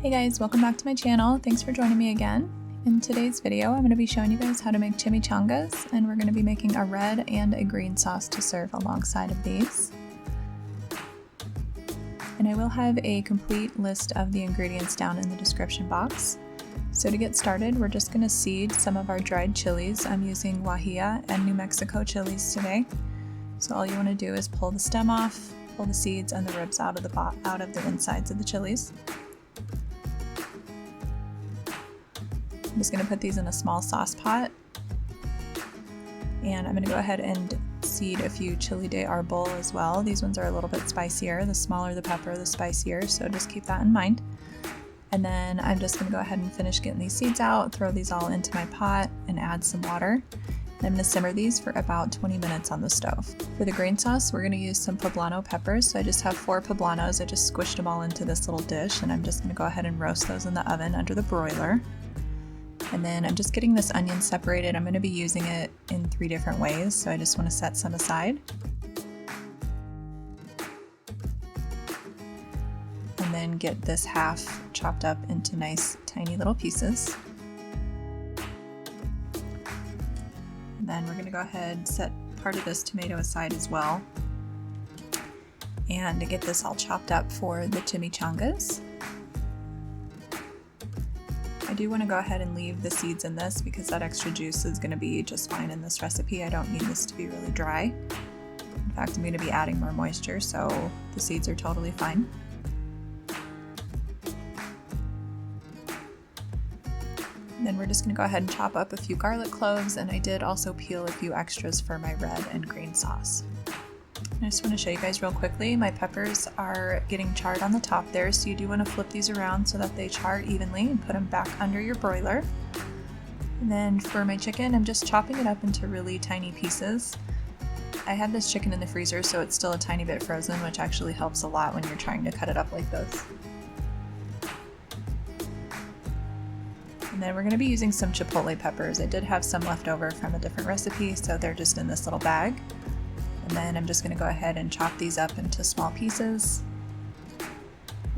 Hey guys, welcome back to my channel. Thanks for joining me again. In today's video, I'm going to be showing you guys how to make chimichangas, and we're going to be making a red and a green sauce to serve alongside of these. And I will have a complete list of the ingredients down in the description box. So to get started, we're just going to seed some of our dried chilies. I'm using guajillo and New Mexico chilies today. So all you want to do is pull the stem off, pull the seeds and the ribs out of the insides of the chilies. I'm just going to put these in a small sauce pot, and I'm going to go ahead and seed a few chile de arbol as well. These ones are a little bit spicier. The smaller the pepper, the spicier, so just keep that in mind. And then I'm just going to go ahead and finish getting these seeds out, throw these all into my pot, and add some water. And I'm going to simmer these for about 20 minutes on the stove. For the green sauce, we're going to use some Poblano peppers. So I just have 4 Poblanos. I just squished them all into this little dish, and I'm just going to go ahead and roast those in the oven under the broiler. And then I'm just getting this onion separated. I'm going to be using it in 3 different ways, so I just want to set some aside. And then get this half chopped up into nice tiny little pieces. And then we're going to go ahead and set part of this tomato aside as well. And to get this all chopped up for the chimichangas. I do want to go ahead and leave the seeds in this because that extra juice is going to be just fine in this recipe. I don't need this to be really dry. In fact, I'm going to be adding more moisture, so the seeds are totally fine. And then we're just going to go ahead and chop up a few garlic cloves, and I did also peel a few extras for my red and green sauce. I just want to show you guys real quickly, my peppers are getting charred on the top there, so you do want to flip these around so that they char evenly and put them back under your broiler. And then for my chicken, I'm just chopping it up into really tiny pieces. I had this chicken in the freezer, so it's still a tiny bit frozen, which actually helps a lot when you're trying to cut it up like this. And then we're going to be using some chipotle peppers. I did have some left over from a different recipe, so they're just in this little bag. And then I'm just going to go ahead and chop these up into small pieces.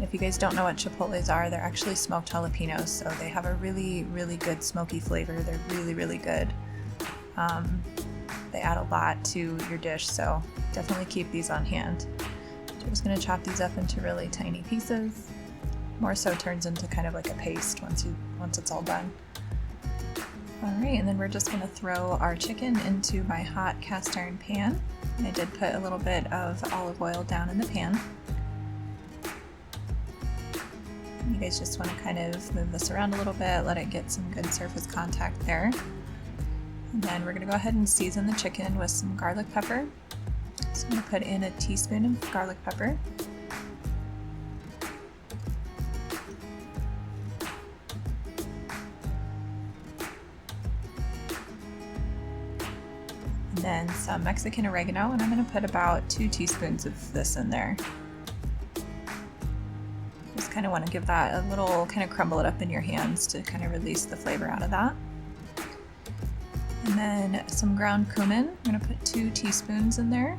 If you guys don't know what chipotles are, they're actually smoked jalapenos, so they have a really, really good smoky flavor. They're really, really good. They add a lot to your dish, so definitely keep these on hand. So I'm just going to chop these up into really tiny pieces. More so turns into kind of like a paste once it's all done. Alright, and then we're just going to throw our chicken into my hot cast iron pan. And I did put a little bit of olive oil down in the pan. You guys just want to kind of move this around a little bit, let it get some good surface contact there. And then we're going to go ahead and season the chicken with some garlic pepper. So I'm going to put in a teaspoon of garlic pepper. Then some Mexican oregano, and I'm going to put about 2 teaspoons of this in there. Just kind of want to give that a little, kind of crumble it up in your hands to kind of release the flavor out of that. And then some ground cumin. I'm going to put 2 teaspoons in there.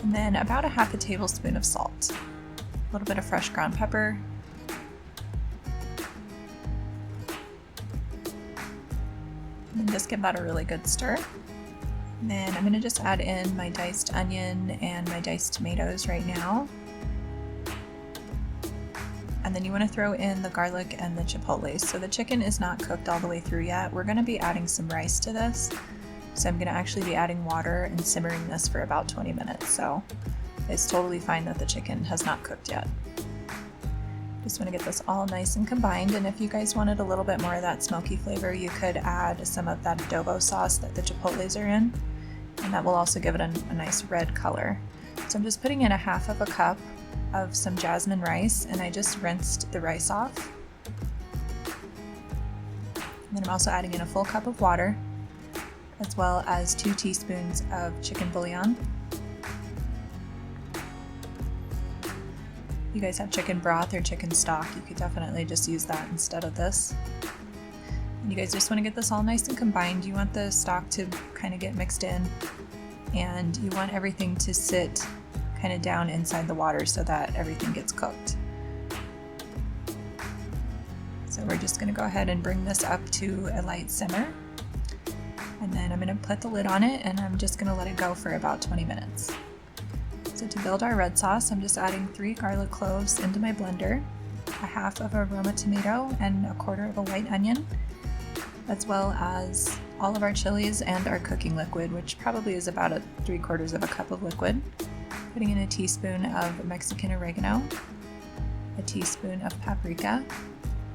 And then about a half a tablespoon of salt. A little bit of fresh ground pepper. And just give that a really good stir. And then I'm going to just add in my diced onion and my diced tomatoes right now. And then you want to throw in the garlic and the chipotle. So the chicken is not cooked all the way through yet. We're going to be adding some rice to this. So I'm going to actually be adding water and simmering this for about 20 minutes. So it's totally fine that the chicken has not cooked yet. Just want to get this all nice and combined, and if you guys wanted a little bit more of that smoky flavor, you could add some of that adobo sauce that the chipotles are in, and that will also give it a nice red color. So I'm just putting in a half of a cup of some jasmine rice, and I just rinsed the rice off. And then I'm also adding in a full cup of water, as well as 2 teaspoons of chicken bouillon. If you guys have chicken broth or chicken stock, you could definitely just use that instead of this. And you guys just want to get this all nice and combined. You want the stock to kind of get mixed in, and you want everything to sit kind of down inside the water so that everything gets cooked. So we're just going to go ahead and bring this up to a light simmer. And then I'm going to put the lid on it and I'm just going to let it go for about 20 minutes. So to build our red sauce, I'm just adding 3 garlic cloves into my blender, a half of a Roma tomato and a quarter of a white onion, as well as all of our chilies and our cooking liquid, which probably is about 3/4 of a cup of liquid. Putting in a teaspoon of Mexican oregano, a teaspoon of paprika,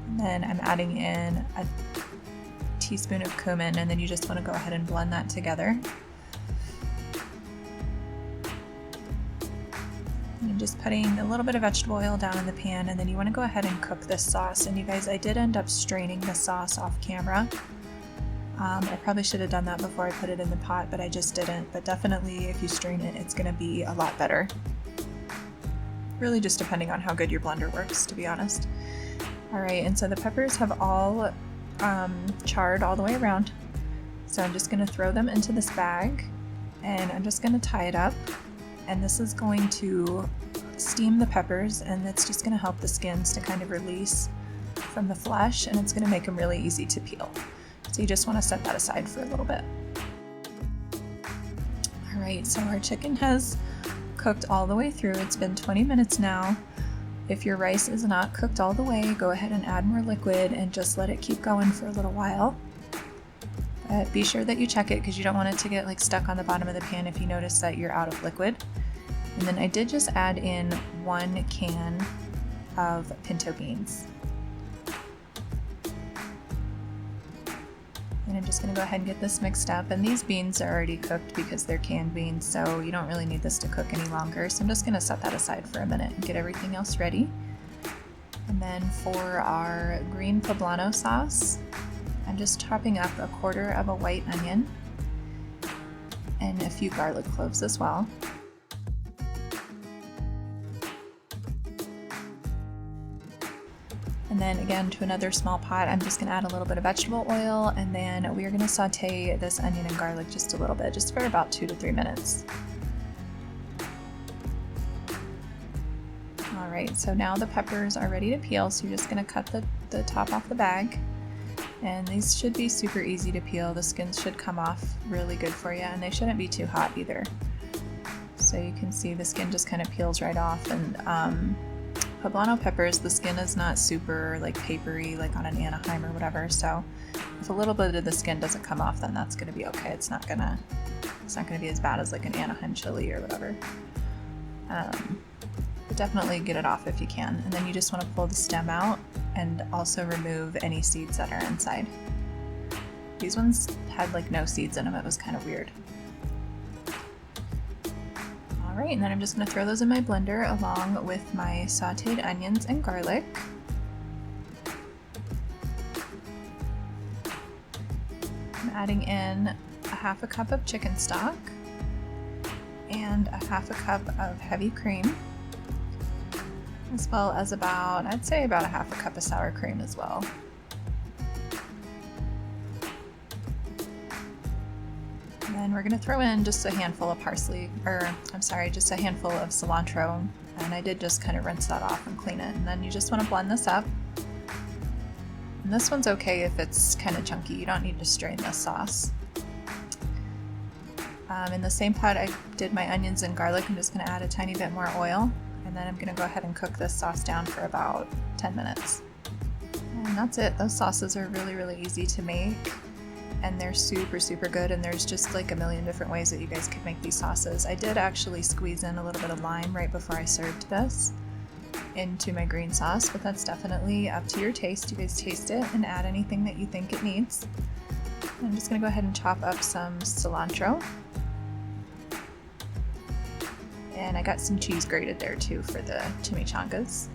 and then I'm adding in a teaspoon of cumin, and then you just want to go ahead and blend that together. And just putting a little bit of vegetable oil down in the pan, and then you want to go ahead and cook this sauce. And you guys, I did end up straining the sauce off camera. I probably should have done that before I put it in the pot, but I just didn't. But definitely if you strain it, it's going to be a lot better. Really just depending on how good your blender works, to be honest. Alright, and so the peppers have all charred all the way around. So I'm just going to throw them into this bag, and I'm just going to tie it up. And this is going to steam the peppers, and it's just going to help the skins to kind of release from the flesh, and it's going to make them really easy to peel. So you just want to set that aside for a little bit. Alright, so our chicken has cooked all the way through. It's been 20 minutes now. If your rice is not cooked all the way, go ahead and add more liquid and just let it keep going for a little while. But be sure that you check it because you don't want it to get like stuck on the bottom of the pan if you notice that you're out of liquid. And then I did just add in 1 can of pinto beans. And I'm just going to go ahead and get this mixed up. And these beans are already cooked because they're canned beans, so you don't really need this to cook any longer. So I'm just going to set that aside for a minute and get everything else ready. And then for our green poblano sauce, I'm just chopping up a quarter of a white onion and a few garlic cloves as well. And then again, to another small pot, I'm just going to add a little bit of vegetable oil, and then we are going to saute this onion and garlic just a little bit, just for about 2 to 3 minutes. Alright, so now the peppers are ready to peel, so you're just going to cut the top off the bag. And these should be super easy to peel. The skins should come off really good for you, and they shouldn't be too hot either. So you can see the skin just kind of peels right off, and poblano peppers, the skin is not super like papery like on an Anaheim or whatever, so if a little bit of the skin doesn't come off, then that's gonna be okay. It's not gonna be as bad as like an Anaheim chili or whatever. But definitely get it off if you can. And then you just want to pull the stem out and also remove any seeds that are inside. These ones had like no seeds in them. It was kind of weird. Alright, and then I'm just going to throw those in my blender along with my sauteed onions and garlic. I'm adding in a half a cup of chicken stock and a half a cup of heavy cream, as well as I'd say about a half a cup of sour cream as well. And then we're going to throw in just a handful of just a handful of cilantro, and I did just kind of rinse that off and clean it. And then you just want to blend this up. And this one's okay if it's kind of chunky. You don't need to strain this sauce. In the same pot I did my onions and garlic. I'm just going to add a tiny bit more oil, and then I'm going to go ahead and cook this sauce down for about 10 minutes. And that's it. Those sauces are really, really easy to make, and they're super, super good, and there's just like a million different ways that you guys could make these sauces. I did actually squeeze in a little bit of lime right before I served this into my green sauce, but that's definitely up to your taste. You guys taste it and add anything that you think it needs. I'm just going to go ahead and chop up some cilantro. And I got some cheese grated there too for the chimichangas.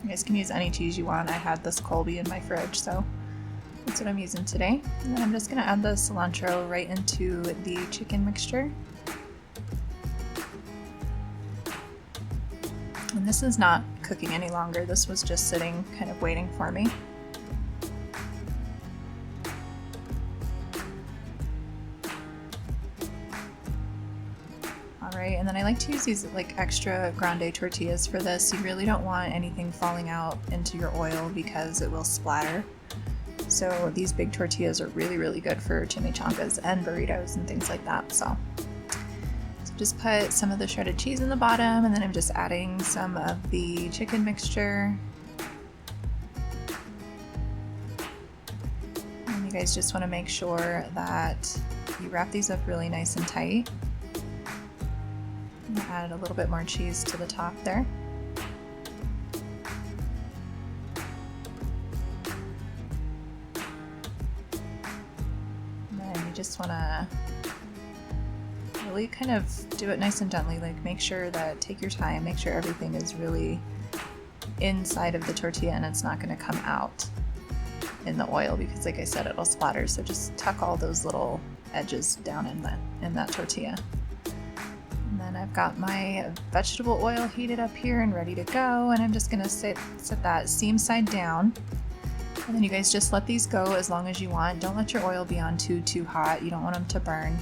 You guys can use any cheese you want. I had this Colby in my fridge, so that's what I'm using today. And then I'm just going to add the cilantro right into the chicken mixture. And this is not cooking any longer. This was just sitting, kind of waiting for me. Alright, and then I like to use these like extra grande tortillas for this. You really don't want anything falling out into your oil because it will splatter. So these big tortillas are really, really good for chimichangas and burritos and things like that. So just put some of the shredded cheese in the bottom, and then I'm just adding some of the chicken mixture. And you guys just want to make sure that you wrap these up really nice and tight. And add a little bit more cheese to the top there. Just want to really kind of do it nice and gently, like make sure that, take your time, make sure everything is really inside of the tortilla and it's not going to come out in the oil because like I said, it'll splatter. So just tuck all those little edges down in that tortilla. And then I've got my vegetable oil heated up here and ready to go, and I'm just going to set that seam side down. And then you guys just let these go as long as you want. Don't let your oil be on too hot. You don't want them to burn,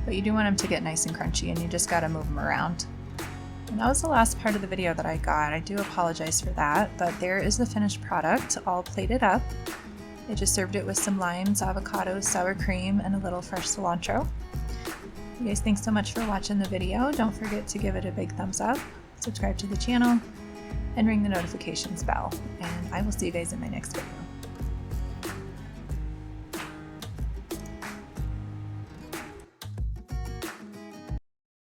but you do want them to get nice and crunchy, and you just got to move them around. And that was the last part of the video that I got. I do apologize for that, but there is the finished product all plated up. I just served it with some limes, avocado, sour cream, and a little fresh cilantro. You guys, thanks so much for watching the video. Don't forget to give it a big thumbs up, subscribe to the channel, and ring the notifications bell. And I will see you guys in my next video.